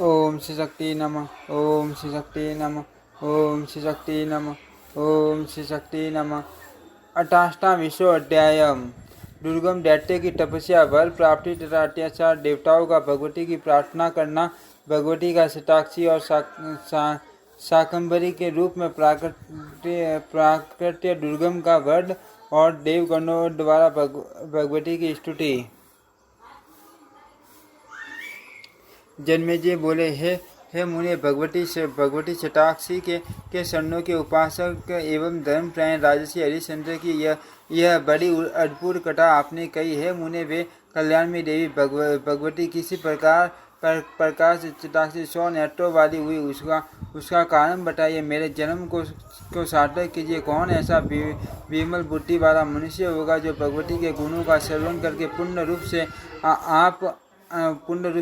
ओम श्री शक्ति नमः। ओम श्री शक्ति नमः। ओम श्री शक्ति नमः। ओम श्री शक्ति नमः। 28वां विश्व अध्यायम। दुर्गम दैत्य की तपस्या, बल प्राप्ति तथा अत्याचार, देवताओं का भगवती की प्रार्थना करना, भगवती का शताक्षी और शाकंभरी के रूप में प्राकृत्य दुर्गम का वध और देवगणों द्वारा भगवती की स्तुति। जन्मेजय बोले, हे मुने, भगवती शताक्षी के शरणों के उपासक एवं धर्मप्राण राजसी हरिश्चंद्र की यह बड़ी अद्भुत कथा आपने कही है। मुने, वे कल्याण में देवी भगवती किसी प्रकार से शताक्षी 100 नेत्रों वाली हुई, उसका कारण बताइए। मेरे जन्म को सार्थक कीजिए। कौन ऐसा विमल बुद्धि वाला मनुष्य होगा जो भगवती के गुणों का श्रवण करके पूर्ण रूप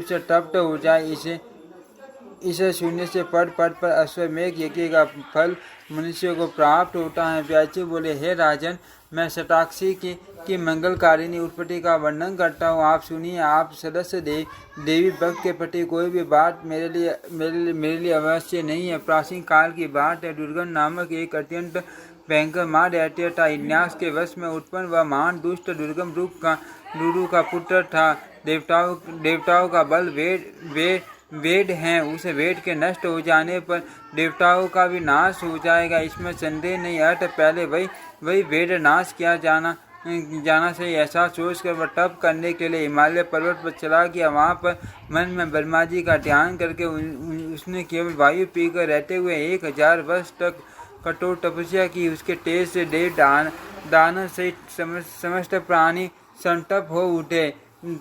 से तप्त हो जाए। इसे शून्य से पद पर अश्वमेघ यज्ञ का फल मनुष्य को प्राप्त होता है। व्याची बोले, हे राजन, मैं शताक्षी की मंगलकारिणी उत्पत्ति का वर्णन करता हूँ, आप सुनिए। आप सदस्य देवी भक्त के प्रति कोई भी बात मेरे लिए अवश्य नहीं है। प्राचीन काल की बात है। दुर्गम नामक एक अत्यंत भयंकर मां दैत्य था। इन्यास के वश में उत्पन्न वह महान दुष्ट दुर्गम दुरु का पुत्र था। देवताओं का बल वेद हैं। उस वेद के नष्ट हो जाने पर देवताओं का भी नाश हो जाएगा, इसमें संदेह नहीं। अर्थ पहले वही वेद नाश किया जाना चाहिए। ऐसा सोचकर वह तप करने के लिए हिमालय पर्वत पर चला गया। वहाँ पर मन में ब्रह्मा जी का ध्यान करके उसने केवल वायु पीकर रहते हुए 1000 वर्ष तक कठोर तपस्या की। उसके तेज से देव दानव सहित समस्त प्राणी संतप हो उठे।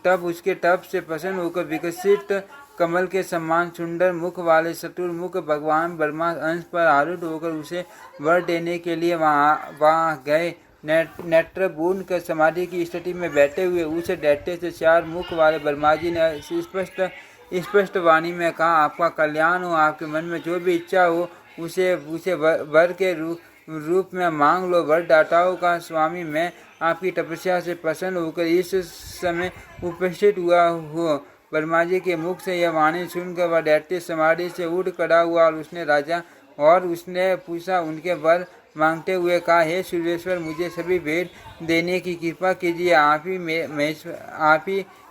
तब उसके तप से प्रसन्न होकर विकसित कमल के समान सुंदर मुख वाले चतुर्मुख भगवान ब्रह्मा अंश पर आरूढ़ होकर उसे वर देने के लिए वहाँ गए। नेत्रबूंद कर समाधि की स्थिति में बैठे हुए उस दैत्य से 4 मुख वाले ब्रह्मा जी ने स्पष्ट वाणी में कहा, आपका कल्याण हो। आपके मन में जो भी इच्छा हो उसे वर के रूप में मांग लो। वरदाताओं का स्वामी मैं आपकी तपस्या से प्रसन्न होकर इस समय उपस्थित हुआ हूँ। ब्रह्मा जी के मुख से यह वाणी सुनकर वह दैत्य समाधि से उठ खड़ा हुआ और उसने पूछा, उनके वर मांगते हुए कहा, हे सूर्येश्वर, मुझे सभी वेद देने की कृपा कीजिए। आप ही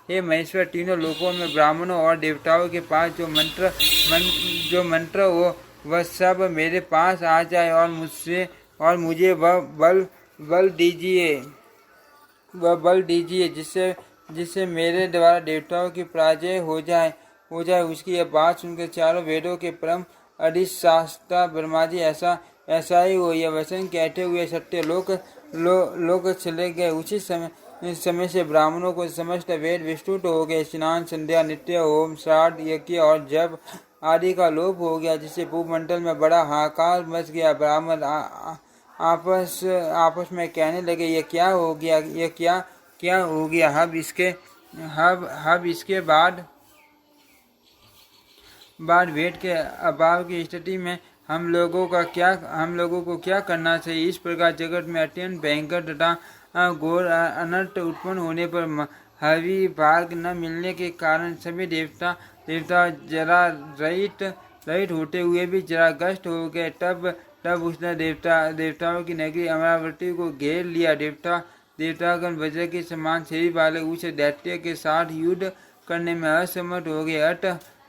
हे महेश्वर, तीनों लोकों में ब्राह्मणों और देवताओं के पास जो मंत्र हो वह सब मेरे पास आ जाए और मुझे वह बल दीजिए जिससे मेरे द्वारा देवताओं की पराजय हो जाए। उसकी यह बात सुनकर चारों वेदों के परम अधिष्ठाता ब्रह्मा जी ऐसा ही हो, यह वचन कहते हुए सत्य लोक चले गए। उसी समय से ब्राह्मणों को समस्त वेद विस्तृत हो गए। स्नान, संध्या, नित्य होम, श्राद्ध, यज्ञ और जप आदि का लोप हो गया, जिससे भूमंडल में बड़ा हाहाकार मच गया। ब्राह्मण आपस में कहने लगे, यह क्या हो गया। अब इसके बाद वेद के अभाव की स्थिति में हम लोगों को क्या करना चाहिए। इस प्रकार जगत में अत्यंत भयंकर तथा घोर अनर्थ उत्पन्न होने पर हवि भाग न मिलने के कारण सभी देवता जरा रहित होते हुए भी जराग्रस्त हो गए। तब उसने देवताओं की नगरी अमरावती को घेर लिया। देवतागण वज्र के समान शरीर वाले उस दैत्य के साथ युद्ध करने में असमर्थ हो गए।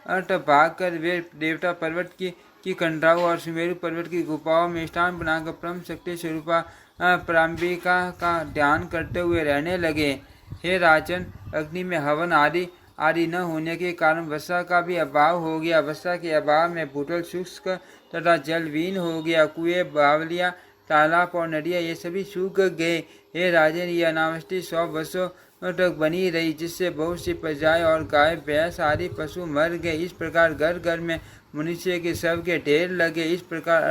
अट भाग कर वे देवता पर्वत की कंडराओं और सुमेरु पर्वत की गुफाओं में स्थान बनाकर परम शक्ति स्वरूपा प्राम्बिका का ध्यान करते हुए रहने लगे। हे राजन, अग्नि में हवन आदि न होने के कारण वर्षा का भी अभाव हो गया। वर्षा के अभाव में भूतल शुष्क तथा जलविहीन हो गया। कुएं, बावलियां, तालाब और नदियां ये सभी सूख गए। हे राजन, ये अनावृष्टि 100 वर्षों तक बनी रही, जिससे बहुत सी प्रजाएं और गाय, भैंस आदि पशु मर गए। इस प्रकार घर घर में मनुष्य के शव के ढेर लगे। इस प्रकार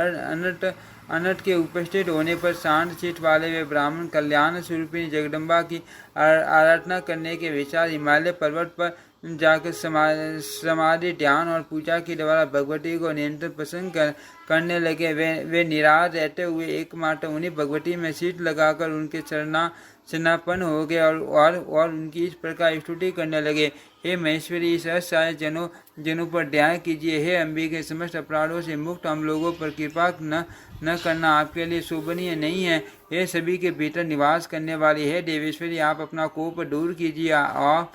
अनर्थ के उपस्थित होने पर शांत चित्त वाले वे ब्राह्मण कल्याण स्वरूपिणी जगदम्बा की आराधना करने के विचार हिमालय पर्वत पर जाकर समाधि, ध्यान और पूजा के द्वारा भगवती को निरंतर प्रसन्न करने लगे। वे निराश रहते हुए एकमात्र उन्हीं भगवती में शीत लगाकर उनके शरणापन्न हो गए और उनकी इस प्रकार स्तुति करने लगे, हे महेश्वरी इस असहाय जनों पर दया कीजिए। हे अम्बिके समस्त अपराधों से मुक्त हम लोगों पर कृपा न करना आपके लिए शोभनीय नहीं है। हे सभी के भीतर निवास करने वाली है देवेश्वरी, आप अपना कोप दूर कीजिए। आप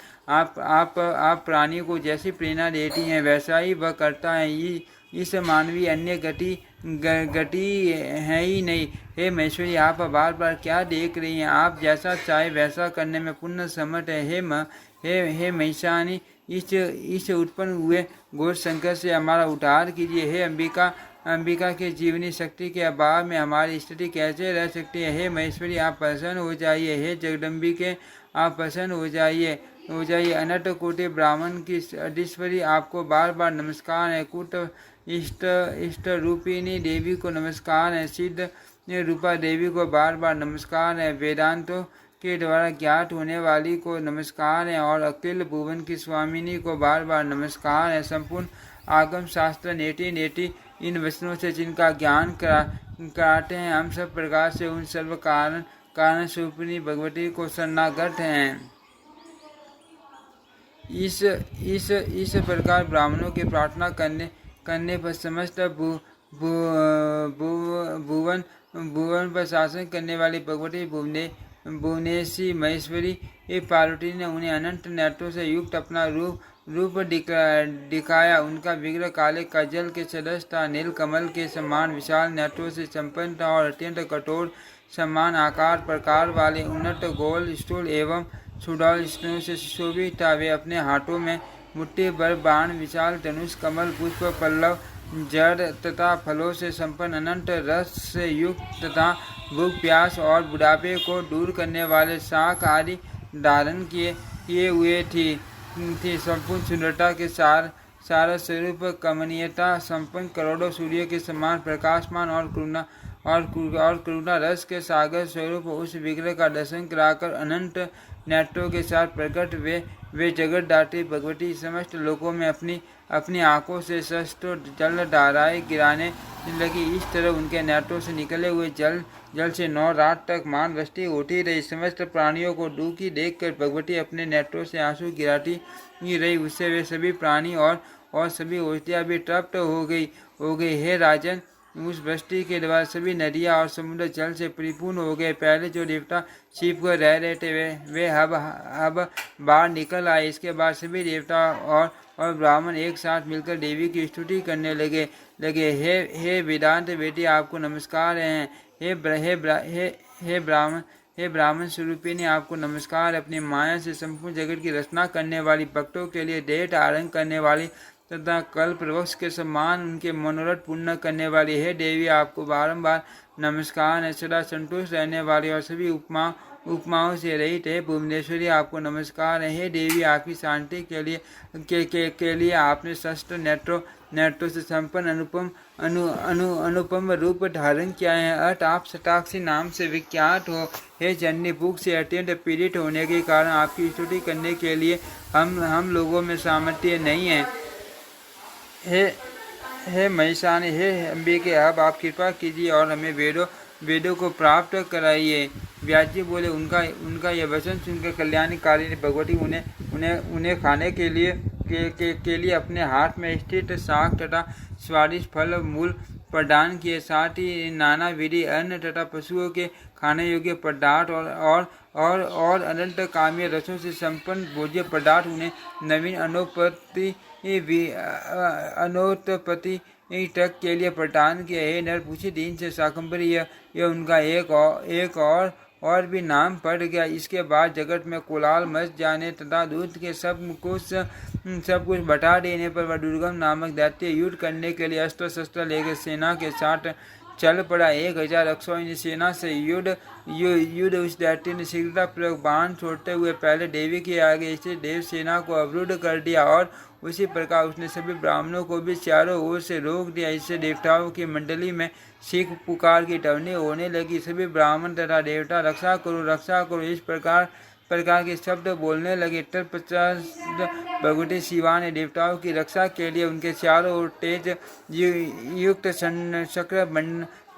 प्राणी को जैसी प्रेरणा देती हैं वैसा ही वह करता है। इस मानवीय अन्य गति है ही नहीं। हे महेश्वरी, आप बार बार क्या देख रही हैं? आप जैसा चाहे वैसा करने में पूर्ण समर्थ है। हे महिषानी, इस उत्पन्न हुए घोर संकट से हमारा उद्धार कीजिए। हे अंबिका के जीवनी शक्ति के अभाव में हमारी स्थिति कैसे रह सकती है? हे महेश्वरी, आप प्रसन्न हो जाइए। हे जगदम्बिके, आप प्रसन्न हो जाइए। अनंत कोटि ब्राह्मण की अधीश्वरी, आपको बार बार नमस्कार है। कुट इष्ट रूपिणी देवी को नमस्कार है। सिद्ध रूपा देवी को बार बार नमस्कार है। वेदांतों के द्वारा ज्ञात होने वाली को नमस्कार है और अखिल भुवन की स्वामिनी को बार बार नमस्कार है। संपूर्ण आगम शास्त्र नेति इन वचनों से जिनका ज्ञान कराते हैं, हम सब प्रकार से उन सर्व कारण स्वरूपिणी भगवती को शरणागत हैं। इस प्रकार ब्राह्मणों के प्रार्थना करने पर समस्त भुवन पर शासन करने वाली भगवती भुवनेश्वरी महेश्वरी पार्वती ने उन्हें अनंत नेत्रों से युक्त अपना रूप दिखाया। उनका विग्रह काले कजल के सदृश था, नील कमल के समान विशाल नेत्रों से संपन्न था और अत्यंत कठोर समान आकार प्रकार वाले उन्नत गोल स्थूल एवं सुडौल स्तनों से सुशोभित था। वे अपने हाथों में मुट्ठी भर बाण, विशाल धनुष, कमल पुष्प, पल्लव, जड़ तथा फलों से संपन्न अनंत रस से युक्त तथा भूख प्यास और बुढ़ापे को दूर करने वाले शाक आदि धारण किए हुए थी। संपूर्ण सुंदरता के सारा स्वरूप कमनीयता संपन्न करोड़ों सूर्य के समान प्रकाशमान और करुणा रस के सागर स्वरूप उस विग्रह का दर्शन कराकर अनंत नेत्रों के साथ प्रकट वे जगत दात्री भगवती समस्त लोकों में अपनी आंखों से सहस्त्रों जल धाराएं गिराने लगी। इस तरह उनके नेत्रों से निकले हुए जल से 9 रात तक मान वृष्टि होती रही। समस्त प्राणियों को दुखी देखकर भगवती अपने नेत्रों से आंसू गिराती रही। उससे वे सभी प्राणी और सभी औषधियाँ भी तृप्त हो गई। हे राजन, उस वृष्टि के द्वारा सभी नदियाँ और समुद्र जल से परिपूर्ण हो गए। पहले जो देवता छिप कर रह रहे थे वे अब बाहर निकल आए। इसके बाद सभी देवता और ब्राह्मण एक साथ मिलकर देवी की स्तुति करने लगे। हे वेदांत बेटी, आपको नमस्कार है। हे ब्राह्मण स्वरूपिणी, आपको नमस्कार। अपनी माया से संपूर्ण जगत की रचना करने वाली, भक्तों के लिए देह धारण करने वाली तथा कल्प वृक्ष के समान उनके मनोरथ पूर्ण करने वाली है देवी, आपको बारंबार नमस्कार है। सदा संतुष्ट रहने वाली और सभी उपमाओं से रहित है भुवनेश्वरी, आपको नमस्कार है। हे देवी, आपकी शांति के लिए आपने षष्ठ नेत्रों से संपन्न अनुपम रूप धारण किया है। अर्थ आप शताक्षी नाम से विख्यात हो। हे जननी, भूख से अत्यंत पीड़ित होने के कारण आपकी स्तुति करने के लिए हम लोगों में सामर्थ्य नहीं है। हे महिषानी, हे अंबिके, अब आप कृपा कीजिए और हमें वेदों को प्राप्त कराइए। व्यास जी बोले, उनका यह वचन सुनकर कल्याणकारी भगवती उन्हें खाने के लिए अपने हाथ में स्थित शाक तथा स्वादिष्ट फल मूल प्रदान किए। साथ ही नाना विधि अन्न तथा पशुओं के खाने योग्य पदार्थ और अनंत काम्य रसों से संपन्न भोज्य पदार्थ उन्हें नवीन अनोत्पत्ति तक के लिए प्रदान किया। हे नर, पूछे दिन से शाकंभरी यह उनका एक और भी नाम पड़ गया। इसके बाद जगत में कोलाहल मच जाने तथा दूध के सब कुछ बटा देने पर वह दुर्गम नामक दैत्य युद्ध करने के लिए अस्त्र शस्त्र लेकर सेना के साथ चल पड़ा। 1000 अक्षौहिणी सेना से युद्ध उस दैत्य ने शीघ्रतापूर्वक बाण छोड़ते हुए पहले देवी के आगे स्थित देव सेना को अवरुद्ध कर दिया और उसी प्रकार उसने सभी ब्राह्मणों को भी चारों ओर से रोक दिया। इससे देवताओं की मंडली में चीख पुकार की ध्वनि होने लगी। सभी ब्राह्मण तथा देवता रक्षा करो इस प्रकार के शब्द बोलने लगे। तत्पश्चात भगवती शिवा ने देवताओं की रक्षा के लिए उनके चारों ओर तेज युक्त चक्र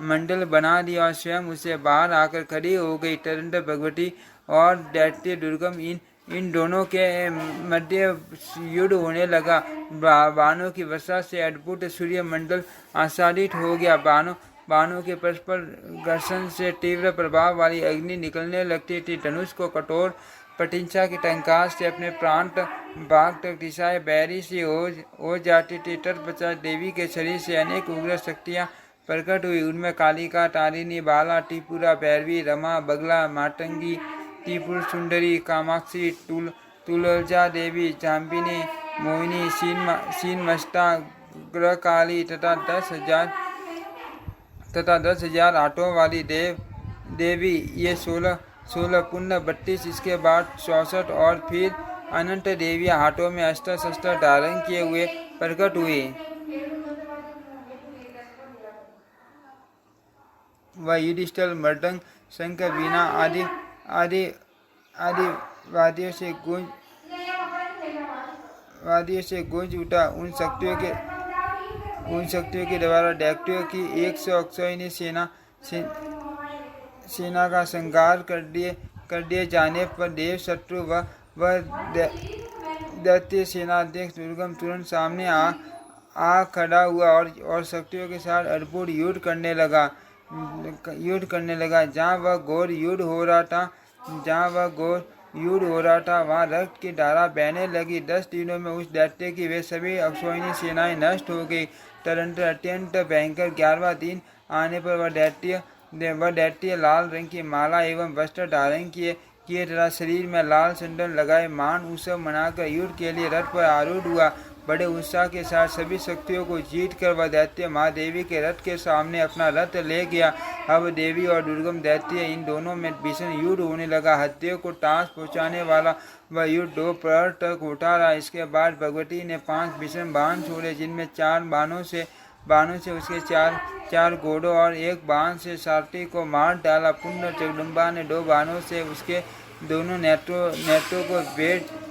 मंडल बना दिया और स्वयं उससे बाहर आकर खड़ी हो गई। तदनंतर भगवती और दैत्य दुर्गम इन दोनों के मध्य युद्ध होने लगा। बाणों की वर्षा से अद्भुत सूर्यमंडल आच्छादित हो गया। बाणों के परस्पर घर्षण से तीव्र प्रभाव वाली अग्नि निकलने लगती थी। धनुष को कठोर प्रतिष्ठा की टंकार से अपने प्रांत बाघ तक दिशाएं बैरी सी हो जाती थी। तत्पश्चात देवी के शरीर से अनेक उग्र शक्तियां प्रकट हुई। उनमें कालिका, तारिणी, बाला, त्रिपुरा, भैरवी, रमा, बगला, मातंगी, त्रिपुर सुंदरी, कामाक्षी, तुलजा देवी, जाम्बिनी, मोहिनी, सीनमस्ता, ग्रहकाली तथा 10,000 हाथों वाली देवी। ये 16 पुण्य 32, इसके बाद 64 और फिर अनंत देवियां हाथों में अस्त्र शस्त्र धारण किए हुए प्रकट हुई। वह युधिष्ठिर मृदंग, शंख, वीणा आदि आदि वाद्यों से गूंज उठा। उन शक्तियों के द्वारा दैत्यों की 100 अक्षौहिणी सेना का संहार कर दिए जाने पर देव शत्रु व दैत्य सेनाध्यक्ष दुर्गम तुरंत सामने आ खड़ा हुआ और शक्तियों के साथ अद्भुत युद्ध करने लगा। जहाँ वह घोर युद्ध हो रहा था वहाँ रक्त की धारा बहने लगी। 10 दिनों में उस दैत्य की वे सभी अक्षौहिणी सेनाएं नष्ट हो गई। तदनंतर अत्यंत भयंकर 11वां दिन आने पर वह दैत्य लाल रंग की माला एवं वस्त्र धारण किए तथा शरीर में लाल चंदन लगाए मान उत्सव मनाकर युद्ध के लिए रथ पर आरूढ़ हुआ। बड़े उत्साह के साथ सभी शक्तियों को जीत कर वह दैत्य महादेवी के रथ के सामने अपना रथ ले गया। अब देवी और दुर्गम दैत्य इन दोनों में भीषण युद्ध होने लगा। हत्याओं को टास पहुंचाने वाला वह युद्ध 2 प्रहर तक होता रहा। इसके बाद भगवती ने 5 भीषण बाण छोड़े, जिनमें 4 बाणों से उसके 4 घोड़ों और 1 बाण से सारथी को मार डाला। पुण्य जगदम्बा ने 2 बाणों से उसके दोनों नेत्रों को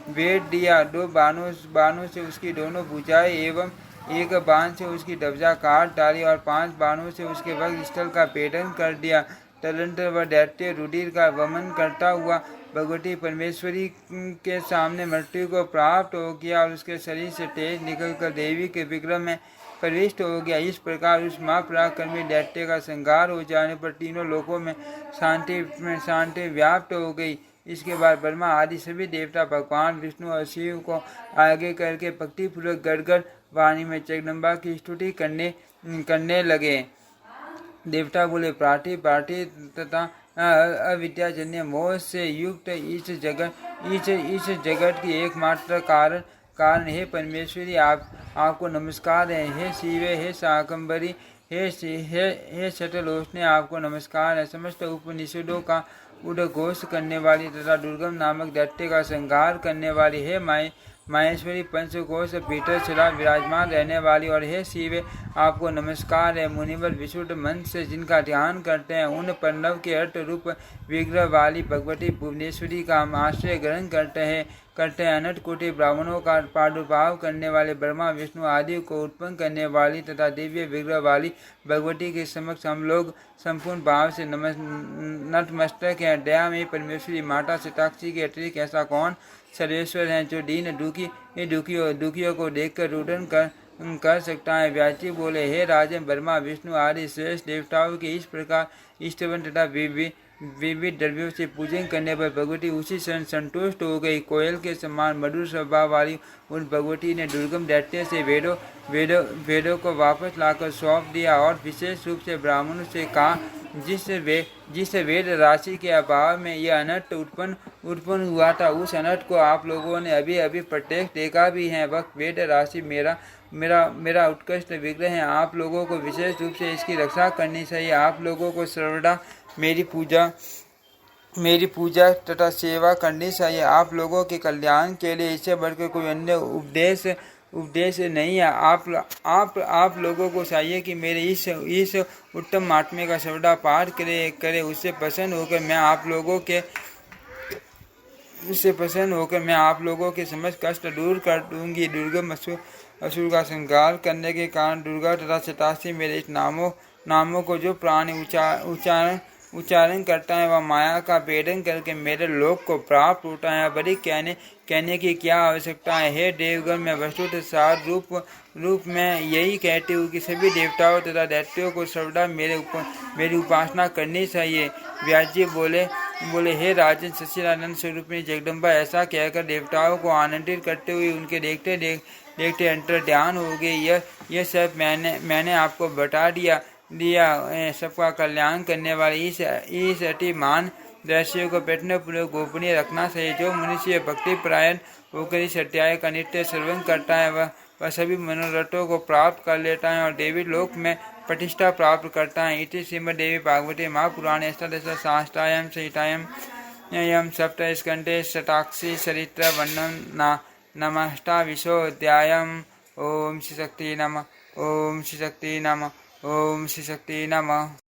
वेद दिया। 2 बाणों से उसकी दोनों भुजाएं एवं 1 बाण से उसकी ध्वजा काट डाली और 5 बाणों से उसके वक्ष स्थल का भेदन कर दिया। तदनंतर वह दैत्य रुधिर का वमन करता हुआ भगवती परमेश्वरी के सामने मृत्यु को प्राप्त हो गया और उसके शरीर से तेज निकलकर देवी के विग्रह में प्रविष्ट हो गया। इस प्रकार उस महापराक्रमी दैत्य का संहार हो जाने पर तीनों लोकों में शांति व्याप्त हो गई। इसके बाद ब्रह्मा आदि सभी देवता भगवान विष्णु और शिव को आगे करके भक्तिपूर्वक गड़गड़ वाणी में जगदम्बा की स्तुति करने लगे। देवता बोले, प्रार्थी तथा अविद्याजन्य मोह से युक्त इस जगत की एकमात्र कारण हे परमेश्वरी, आपको नमस्कार है। हे शिवे, हे शाकंभरी, हे शतलोचने, आपको नमस्कार है। समस्त उपनिषदों का उद्घोष करने वाली तथा दुर्गम नामक दैत्य का संहार करने वाली, हे माहेश्वरी, पंचकोश भीतर सदा विराजमान रहने वाली, और हे शिवे, आपको नमस्कार है। मुनिवर विशुद्ध मन से जिनका ध्यान करते हैं, उन प्रणव के अर्थ रूप विग्रह वाली भगवती भुवनेश्वरी का हम आश्रय ग्रहण करते हैं। अनंत कोटि ब्राह्मणों का प्रादुर्भाव करने वाले, ब्रह्मा विष्णु आदि को उत्पन्न करने वाली तथा दिव्य विग्रह वाली भगवती के समक्ष हम लोग संपूर्ण भाव से नतमस्तक हैं। दया में परमेश्वरी माता शताक्षी के अतिरिक्त ऐसा कौन सर्वेश्वर है जो दीन दुखियों को देखकर रुदन कर सकता है। व्यासी बोले, हे राजन, ब्रह्मा विष्णु आदि श्रेष्ठ देवताओं के इस प्रकार इष्टवन तथा विविध द्रव्यों से पूजन करने पर भगवती उसी क्षण संतुष्ट हो गई। कोयल के समान मधुर स्वभाव वाली उन भगवती ने दुर्गम दैत्य से वेदों को वापस लाकर सौंप दिया और विशेष रूप से ब्राह्मणों से कहा, जिस वेद राशि के अभाव में यह अनर्थ उत्पन्न हुआ था, उस अनर्थ को आप लोगों ने अभी प्रत्यक्ष देखा भी है। वह वेद राशि मेरा उत्कृष्ट विग्रह है। आप लोगों को विशेष रूप से इसकी रक्षा करनी चाहिए। आप लोगों को सर्वदा मेरी पूजा तथा सेवा करनी चाहिए। आप लोगों के कल्याण के लिए इससे बढ़कर कोई अन्य उपदेश नहीं है। आप लोगों को चाहिए कि मेरे इस उत्तम महात्म्य का सर्वदा पाठ करे। उससे प्रसन्न होकर मैं आप लोगों के समस्त कष्ट दूर कर दूंगी। दुर्गम असुर का संहार करने के कारण दुर्गा तथा शताक्षी मेरे इस नामों को जो प्राणी उच्चारण उच्चारण करता है वह माया का भेदन करके मेरे लोक को प्राप्त होता है। बड़ी कहने की क्या आवश्यकता है। हे देवगण, मैं वस्तुतः सार रूप में यही कहती हूँ कि सभी देवताओं तथा दैत्यों को सर्वदा मेरी उपासना करनी चाहिए। व्यास जी बोले हे राजन, सच्चिदानंद स्वरूपिणी जगदम्बा ऐसा कहकर देवताओं को आनंदित करते हुए उनके देखते अंतर ध्यान हो गए। यह सब मैंने आपको बता दिया सबका कल्याण करने वाले इस अति मान दृश्य को प्रश्न पूर्वक गोपनीय रखना चाहिए। जो मनुष्य भक्ति परायण होकर इस अध्याय का नित्य श्रवण करता है वह सभी मनोरथों को प्राप्त कर लेता है और देवी लोक में प्रतिष्ठा प्राप्त करता है। इति श्रीमद्देवी भागवते महापुराणे अष्टादशसहस्रायां संहितायां सप्तस्कन्धे शताक्षी चरित्र वर्णनं नमष्टाविंशोऽध्यायः। ओम श्री शक्ति नमः। ओम श्री शक्ति नमः। ओम श्री शक्ति नमः।